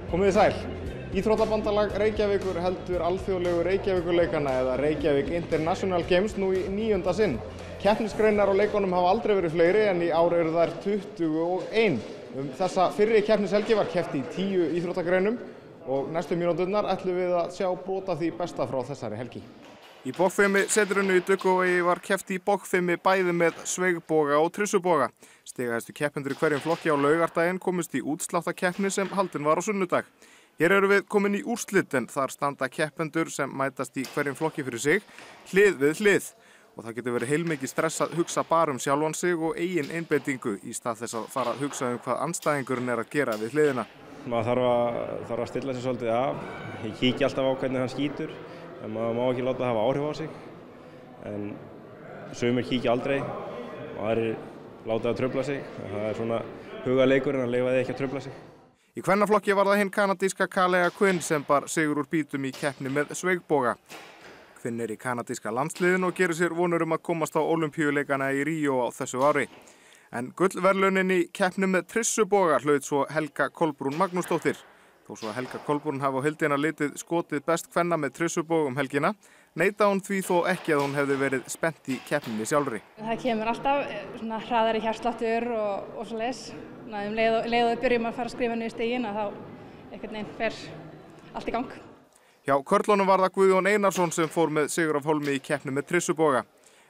Komið þið sæl. Íþróttabandalag Reykjavíkur heldur alþjóðlegu Reykjavíkurleikana eða Reykjavík International Games nú í 9. sinn. Keppnisgreinar á leikunum hafa aldrei verið fleiri en í ár eru þær 21. Þessa fyrri keppnishelgi var keppt í 10 íþróttagreinum og næstu mínúturnar ætlum við að sjá brot af því besta frá þessari helgi. Í bogfimi setrinu í Duggavegi var keppt í bogfimi bæði með sveigboga og tryssuboga. Stigahæstu keppendur í hverjum flokki á laugardaginn komust í útsláttakeppni sem haldin var á sunnudag. Hér erum við komin í úrslit en þar standa keppendur sem mætast í hverjum flokki fyrir sig, hlið við hlið. Og það getur verið heilmikið stress að hugsa bara sjálfan sig og eigin einbeitingu í stað þess að fara að hugsa hvað andstæðingurinn er að gera við hliðina. Maður þarf að stilla sig svolítið af. Ég kíki alltaf á hvernig hann skýtur, en maður má ekki láta það hafa áhrif á sig. En sumir kíkja aldrei og aðrir láta það trufla sig. Það er svona hugaleikurinn að leyfa því ekki að trufla sig. Í kvennaflokki var það hinn kanadíska Kalea Quinn sem bar sigur úr bítum í keppni með sveigboga. Quinn er í kanadíska landsliðinu og gerir sér vonur að komast á Ólympíuleikana í Ríó á þessu ári. En gullverðlaunin í keppni með tryssuboga hlaut svo Helga Kolbrún Magnúsdóttir. Þó svo að Helga Kolbrún hafi á heildina litið skotið best kvenna með tryssubogum helgina, neita hún því þó ekki að hún hefði verið spennt í keppninni sjálfri. Það kemur alltaf svona hraðari hjartsláttur og svoleiðis. Leið og við byrjum að fara að skrifa niður stigin þá einhvern veginn fer allt í gang. Hjá körlunum var það Guðjón Einarsson sem fór með sigur af hólmi í keppni með tryssuboga.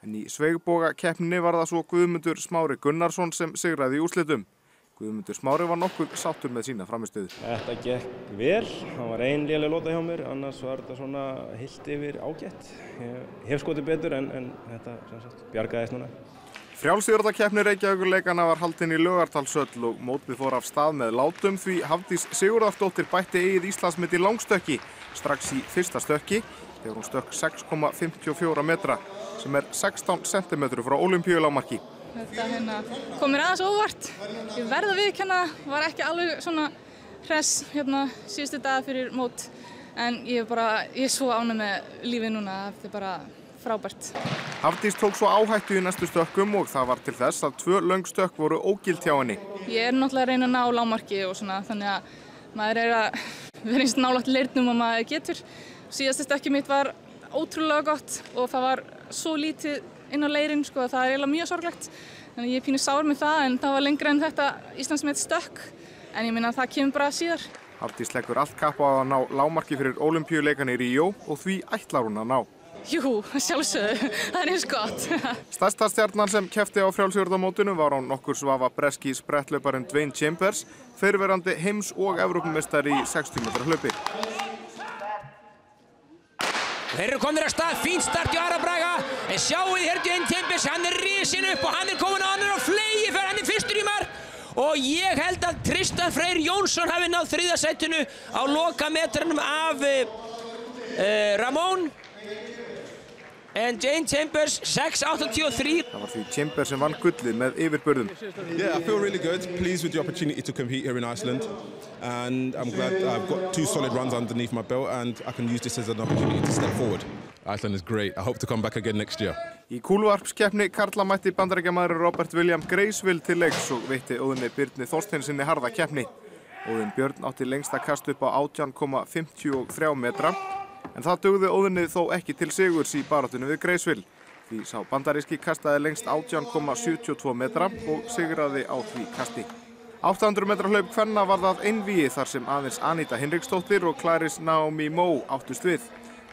En í sveigboga keppninni var það svo Guðmundur Smári Gunnarsson sem sigraði í úrslitum. Guðmundur Smári var nokkuð sáttur með sína frammistöðu. Þetta gekk vel, það var ein léleg lota hjá mér, annars var þetta svona heilt yfir ágætt. Ég hef skotið betur en þetta sem sagt bjargaðist núna. Frjálsíþróttakeppni Reykjavíkurleikana var haldin í Laugardalshöll og mótið fór af stað með látum því Hafdís Sigurðardóttir bætti eigið Íslandsmet í langstökki strax í fyrsta stökki þegar hún stökk 6,54 metra sem er 16 cm frá ólympíulágmarki. Þetta kom mér aðeins óvart. Ég verð að viðurkenna, var ekki alveg svona hress síðustu daga fyrir mót en ég er svo ánægð með lífið núna, þetta er bara frábært. Hafdís tók svo áhættu í næstu stökkum og það var til þess að 2 löng stökk voru ógild hjá henni. Ég er náttúrulega að reyna að ná lágmarki og svona þannig að maður er að vera eins nálægt leirnum að maður getur. Síðasta stökkið mitt var ótrúlega gott og það var svo lítið inn á leirinn, það er eiginlega mjög sorglegt. Þannig að ég er pínu sár með það en það var lengra en þetta Íslandsmet stökk en ég minna að það kemur bara síðar. Hafdís leggur allt kapp á að ná lágmarki fyrir Ólympíuleikana í Ríó og því ætlar hún að ná. Jú, sjálfsögðu, það er eins gott. Stærsta stjarnan sem keppti á frjálsíþróttamótinu var án nokkurs vafa breski spretthlauparinn Dwayne Chambers, fyrrverandi heims- og Evrópumeistari í 60 metra hlaupi. Þeir eru komnir að stað, fínt start í Ara Braga, en sjáið hér Dwayne Chambers, hann er risinn upp og hann er komin á annar og fleyið fyrir, hann er fyrstur í mark. Og ég held að Tristan Freyr Jónsson hafi náð 3. sætinu á lokametranum af Ramón. En Dwayne Chambers 6.83. Það var því Chambers sem vann gullið með yfirbörðum. Yeah, I feel really good. Pleased with the opportunity to compete here in Iceland. And I'm glad I've got 2 solid runs underneath my belt and I can use this as an opportunity to step forward. Iceland is great. I hope to come back again next year. Í kúluvarpskeppni karla mætti bandaríkjamaðurinn Robert William Greisville til leiks og veitti Óðni Birni Þorsteinsinni harða keppni. Óðinn Björn átti lengsta kast upp á 18,53 metra. En það dugði Óðinni þó ekki til sigurs í baráttunni við Greisville. Því sá bandaríski kastaði lengst 18,72 metra og sigraði á því kasti. 800 metra hlaup kvenna var það einvígi þar sem aðeins Anita Hinriksdóttir og Clarice Naomi Moe áttust við.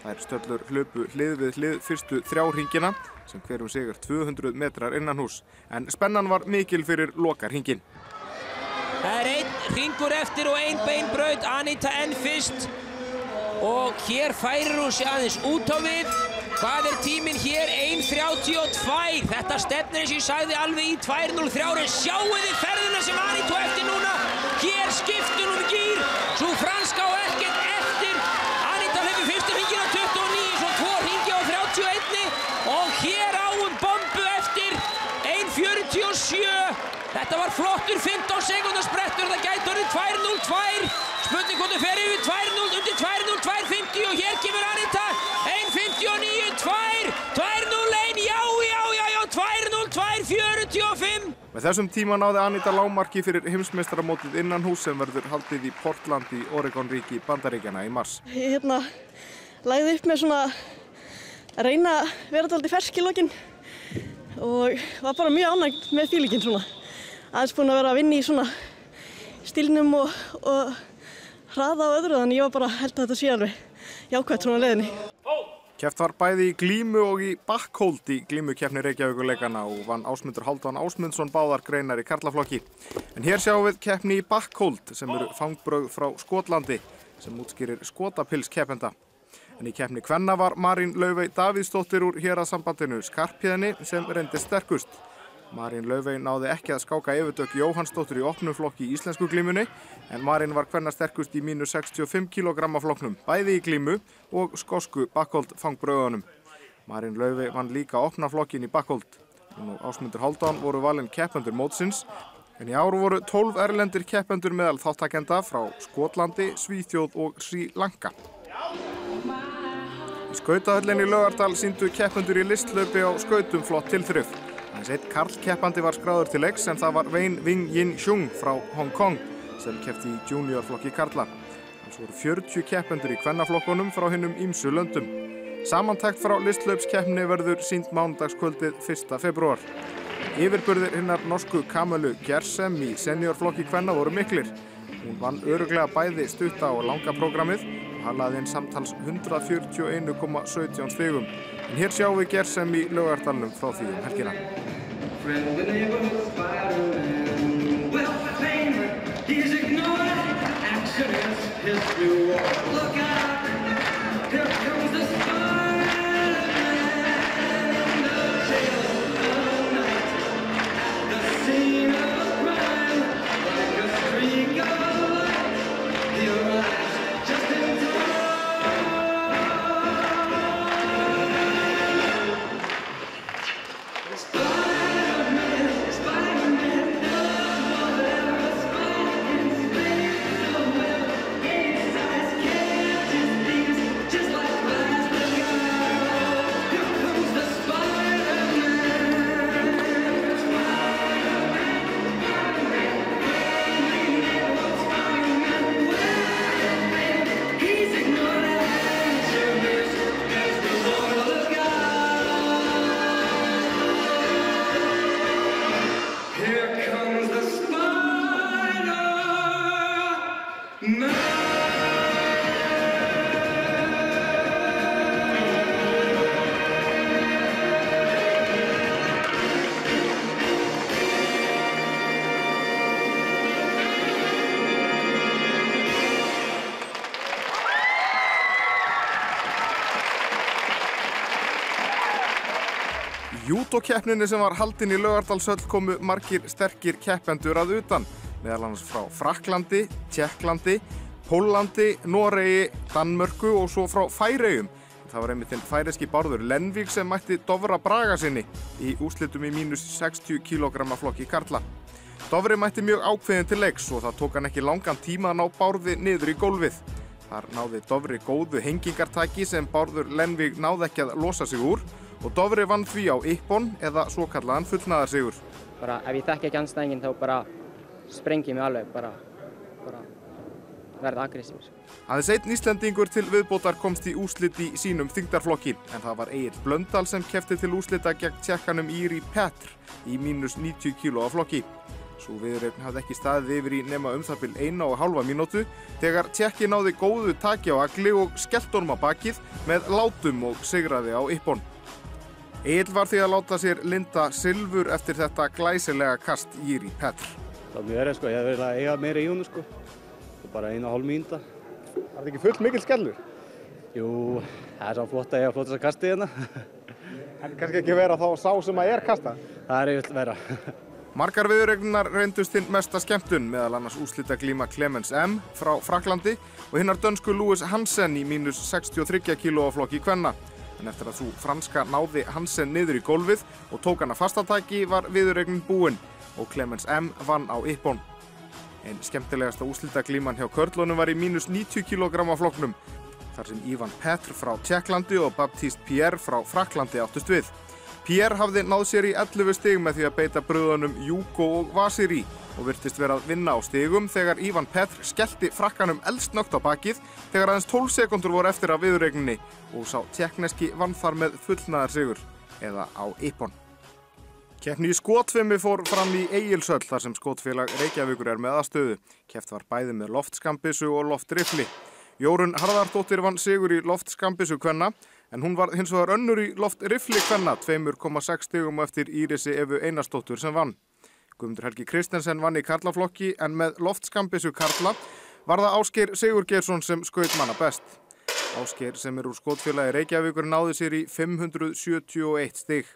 Þær stöllur hlupu hlið við hlið fyrstu 3 hringina sem hver sigur 200 metrar innanhús. En spennan var mikil fyrir lokarhringinn. Það er 1 hringur eftir og 1 beinbraut, Anita enn fyrst. Og hér færir hún sig aðeins út á við. Hvað er tíminn hér? 1.32. Þetta stefnir eins og ég sagði alveg í 2.03. En sjáu þið ferðina sem Anita eftir núna. Hér skiptir hún gír. Svo franska á ekkert eftir. Anita hleypur fyrstu hringinn á 29, svo 2 hringi á 31. Og hér á bombu eftir 1.47. Þetta var flottur 15 sekúndna sprettur. Það gæti orðið 2.02. Spurning hvort þau fer yfir 2.0 undir 2.02, 50 og hér kemur Anita 1.59, 2.01, já, 2.02, 45. Með þessum tíma náði Anita lágmarki fyrir heimsmeistaramótið innanhús sem verður haldið í Portland í Oregon-ríki Bandaríkjanna í mars. Ég lagði upp með svona að reyna að vera dálítið fersk í lokin og var bara mjög ánægð með fílingin svona. Aðeins búin að vera að vinna í svona stílnum og hraða á öðru, þannig ég var bara held að þetta sé alveg jákvæmt svona leiðinni. Keppt var bæði í glímu og í backhold í glímukeppni Reykjavíkurleikanna og vann Ásmundur Hálfdán Ásmundsson báðar greinar í karlaflokki. En hér sjáum við keppni í backhold sem eru fangbrögð frá Skotlandi sem útskýrir skotapils keppenda. En í keppni kvenna var Marín Laufey Davíðsdóttir úr héraðssambandinu Skarphéðinni sem reyndist sterkust. Marín Laufey náði ekki að skáka Evudögg Jóhannsdóttur í opnum flokki í íslensku glímunni, en Marín var kvenna sterkust í mínus 65 kg flokknum, bæði í glímu og skosku backhold fangbröðunum. Marín Laufey vann líka opna flokkin í backhold. Hún og Ásmundur Hálfdán voru valin keppendur mótsins, en í ár voru 12 erlendir keppendur meðal þáttakenda frá Skotlandi, Svíþjóð og Sri Lanka. Í skautahöllinni í Laugardal sýndu keppendur í listhlaupi á skautum flott tilþrif. Aðeins einn karlkeppandi var skráður til leiks en það var Wayne Wing Yin Chung frá Hong Kong sem keppti í juniorflokki karla. Alls voru 40 keppendur í kvennaflokkunum frá hinnum ýmsu löndum. Samantekt frá listhlaupskeppni verður sýnd mánudagskvöldið 1. febrúar. Yfirburðir hinnar norsku Kamelu Gersem í seniorflokki kvenna voru miklir. Hún vann örugglega bæði stutta og langa prógrammið og halaði inn samtals 141,17 stigum. En hér sjáum við Gersem í Laugardalnum frá því helgina. Júdókeppninni sem var haldin í Laugardalshöll komu margir sterkir keppendur að utan, meðal annars frá Frakklandi, Tékklandi, Póllandi, Noregi, Danmörku og svo frá Færeyjum. Það var einmitt hinn færeyski Bárður Lenvík sem mætti Dofra Bragasyni í úrslitum í mínus 60 kg flokki karla. Dofri mætti mjög ákveðin til leiks og það tók hann ekki langan tíma að ná Bárði niður í gólfið. Þar náði Dofri góðu hengingartaki sem Bárður Lenvík náði ekki að losa sig úr og Dofri vann því á ippon eða svokallaðan fullnaðarsigur. Bara ef ég þekki ekki andstæðinginn þá bara sprengi mig alveg, bara verða aggressífur. Aðeins einn Íslendingur til viðbótar komst í úrslit í sínum þyngdarflokki, en það var Egill Blöndal sem keppti til úrslita gegn Tékkanum Iri Petr í mínus 90 kg flokki. Sú viðureign hafði ekki staðið yfir í nema það bil 1,5 mínútu þegar Tékki náði góðu taki á agli og skellti honum á bakið með látum og sigraði á ippon. Egill var því að láta sér linda silfur eftir þetta glæsilega kast Iri Petr. Það var mjög erfið, ég vil að eiga meira í honum, bara 1,5 mínúta. Var þetta ekki full mikil skellur? Jú, það er svo flott að eiga flottast að kasta hérna. En kannski ekki vera þá sá sem að kasta? Það er yfirleitt vera. Margar viðureignar reyndust hinn mesta skemmtun, meðal annars úrslitaglíma Clemens M frá Frakklandi og hinnar dönsku Louis Hansen í mínus 63 kg flokki kvenna. En eftir að sú franska náði Hansen niður í gólfið og tók hana fastataki var viðureignin búin og Clemens M vann á ippon. En skemmtilegasta úrslitaglíman hjá körlunum var í mínus 90 kg flokknum, þar sem Ivan Petr frá Tékklandi og Baptiste Pierre frá Frakklandi áttust við. Pierre hafði náð sér í 11 stig með því að beita bröðunum Hugo og Vasiri og virtist vera að vinna á stigum þegar Ivan Petr skellti Frakkanum eldsnöggt á bakið þegar aðeins 12 sekúndur voru eftir af viðureigninni og sá tékkneski vann þar með fullnaðarsigur, eða á Ippon. Keppni í skotfimi fór fram í Egilshöll þar sem skotfélag Reykjavíkur er með aðstöðu. Keppt var bæði með loftskammbyssu og loftrifli. Jórunn Harðardóttir vann sigur í loftskammbyssu kvenna en hún var hins vegar önnur í loftrifli kvenna 2,6 stigum eftir Írisi Evu Einarsdóttur sem vann. Guðmundur Helgi Kristensen vann í karlaflokki en með loftskammbyssu karla var það Ásgeir Sigurgeirsson sem skaut manna best. Ásgeir sem úr skotfélagi Reykjavíkur náði sér í 571 stig.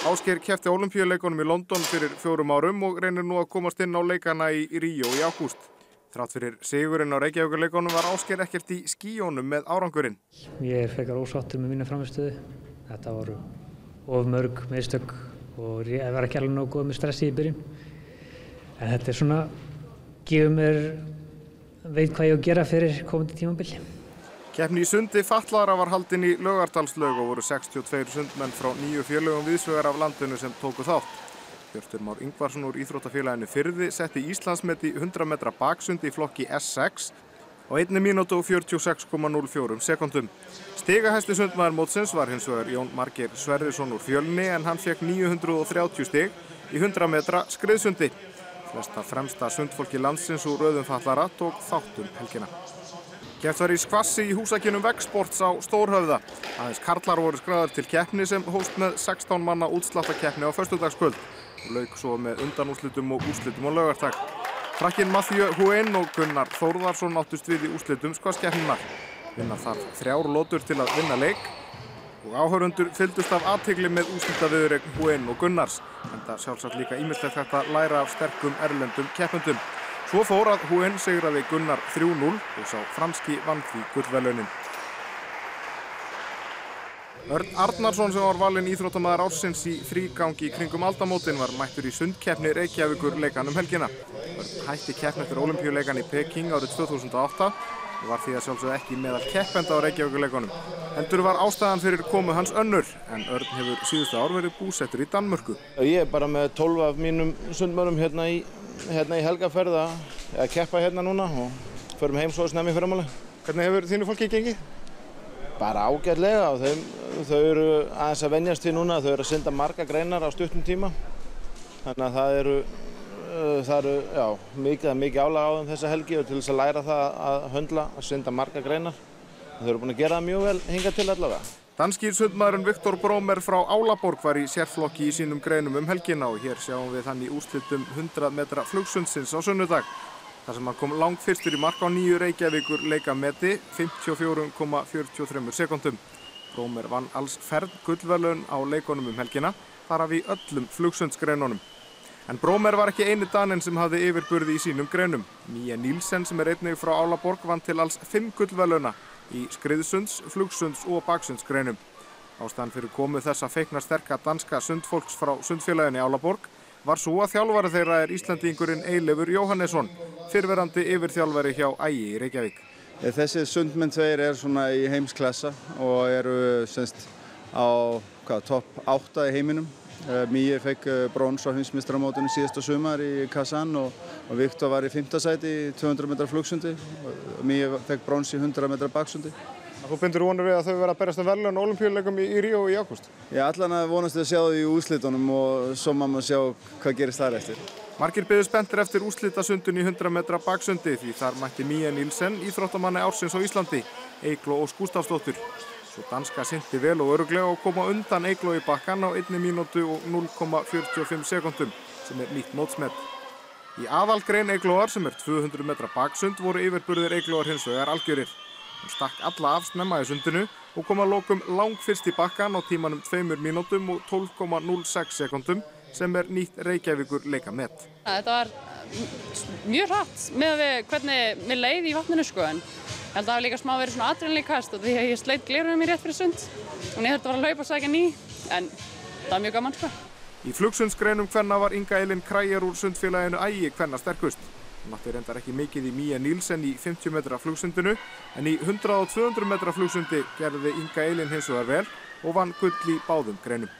Ásgeir keppti á Ólympíuleikunum í London fyrir 4 árum og reynir nú að komast inn á leikana í Ríó í ágúst. Þrátt fyrir sigurinn á Reykjavíkurleikunum var Ásgeir ekkert í skíjónum með árangurinn. Ég frekar ósáttur með mína frammistöðu. Þetta voru of mörg mistök og ég var ekki alveg nógu góð með stressi í byrjun. En þetta svona, gefur mér, veit hvað ég á að gera fyrir komandi tímabil. Keppni í sundi fatlaðra var haldin í Laugardalslaug og voru 62 sundmenn frá 9 félögum víðsvegar af landinu sem tóku þátt. Hjörtur Már Ingvarsson úr íþróttafélaginu Firði setti Íslandsmet í 100 metra baksundi í flokki S6 á 1 mínútu og 46,04 sekúndum. Stigahæsti sundmaður mótsins var hins vegar Jón Margeir Sverrisson úr Fjölni en hann fékk 930 stig í 100 metra skriðsundi. Flesta fremsta sundfólki landsins úr röðum fatlara tók þátt helgina. Keppt var í skvassi í húsakynnum Vegsports á Stórhöfða. Aðeins karlar voru skráðir til keppni sem hófst með 16 manna útsláttarkeppni á föstudagskvöld og lauk svo með undanúrslitum og úrslitum á laugardag. Frakkinn Mathieu Houin og Gunnar Þórðarsson áttust við í úrslitum skvasskeppninnar. Vinna þarf 3 lótur til að vinna leik og áhorfendur fylgdust af athygli með úrslitaviðureign Houin og Gunnars, enda sjálfsagt líka ýmislegt hægt að læra af sterkum erlendum keppendum. Svo fór að Houin sigraði Gunnar 3-0 og sá franski vann því gullverðlaunin. Örn Arnarsson sem var valinn íþróttamaður ársins í frígangi í kringum aldamótin var mættur í sundkeppni Reykjavíkur leikanum helgina. Örn hætti keppni eftir Ólympíuleikann í Peking árið 2008 og var því að sjálfsögðu ekki meðal keppenda á Reykjavíkurleikunum. Heldur var ástæðan fyrir komu hans önnur en Örn hefur síðustu ár verið búsettur í Danmörku. Ég er bara með 12 af mínum sundmönnum hérna í helgaferð að keppa hérna núna og förum heim svo snemma í fyrramálið. Hvernig hefur þínu fólki gengið? Bara ágætlega og þau eru aðeins að venjast því núna, þau eru að synda marga greinar á stuttum tíma. Þannig að það eru mikið álag á þeim þessa helgi og til þess að læra það að höndla, að synda marga greinar. Þau eru búin að gera það mjög vel hingað til allavega. Danski sundmaðurinn Viktor Brómer frá Álaborg var í sérflokki í sínum greinum helgina og hér sjáum við hann í úrslitum 100 metra flugsundsins á sunnudag. Þar sem hann kom langfyrstur í mark á nýju Reykjavíkur leikameti 54,43 sekúndum. Brómer vann alls fern gullverðlaun á leikunum helgina, þar af í öllum flugsundsgreinunum. En Brómer var ekki eini Daninn sem hafði yfirburði í sínum greinum. Mie Nielsen sem er einnig frá Álaborg vann til alls 5 gullverðlauna í skriðsunds, flugsunds og baksundsgreinum. Ástæðan fyrir komu þessa feikna sterka danska sundfólks frá sundfélaginu Álaborg var svo að þjálfari þeirra er Íslandingurinn Eilifur Jóhannesson, fyrrverandi yfirþjálfari hjá Ægi í Reykjavík. Þessi sundmenn tveir svona í heimsklassa og eru á topp 8 í heiminum. Mie fekk brons á heimsmeistaramótinu síðasta sumar í Kazan og Viktor var í 5. sæti í 200 metra flugsundi og Mie fekk brons í 100 metra baksundi. Þú bindur vonir við að þau verða að berjast verðlaun á Ólympíuleikum í Ríó í ágúst? Já, allan að vonast að sjá þau í úrslitunum og svo má maður sjá hvað gerist þar eftir. Margir biðu spenntir eftir úrslitasundun í 100 metra baksundi því þar mætti Mie Nielsen íþróttamanni ársins á Íslandi, Eygló Ósk Gústafsdóttir. Svo danska synti vel og örugglega og kom á undan Eygló í bakkann á 1 mínútu og 0,45 sekúndum sem er nýtt mótsmet. Í aðalgrein Eyglóar sem er 200 metra baksund voru yfirburðir Eyglóar hins vegar algjörir. Hún stakk alla af snemma í sundinu og kom að lokum langfyrst í bakkann á tímanum 2 mínútum og 12,06 sekúndum sem er nýtt Reykjavíkur leikamet. Þetta var mjög hratt með hvernig mér leið í vatninu sko en ég held að það hafi líka smá verið svona adrenalínkast og því að ég sleit gleraugunum í rétt fyrir sund og ég þurfti að hlaupa og sækja ný en það var mjög gaman sko. Í flugsundsgreinum kvenna var Inga Elín Kræjar úr sundfélaginu Ægi kvenna sterkust. Hún átti reyndar ekki mikið í Mie Nielsen í 50 metra flugsundinu en í 100 og 200 metra flugsundi gerði Inga Elín hins vegar vel og vann gull í báðum greinum.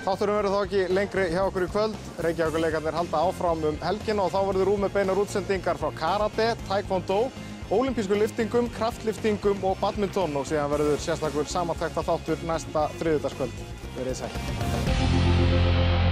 Þátturinn verður þá ekki lengri hjá okkur í kvöld. Reykjavíkurleikarnir halda áfram helgina og þá verður með beinar útsendingar frá karate, taekwondo, ólympísku lyftingum, kraftlyftingum og badminton og síðan verður sérstakur samantekt þáttur næsta þriðjudagskvöld. Verið sæl.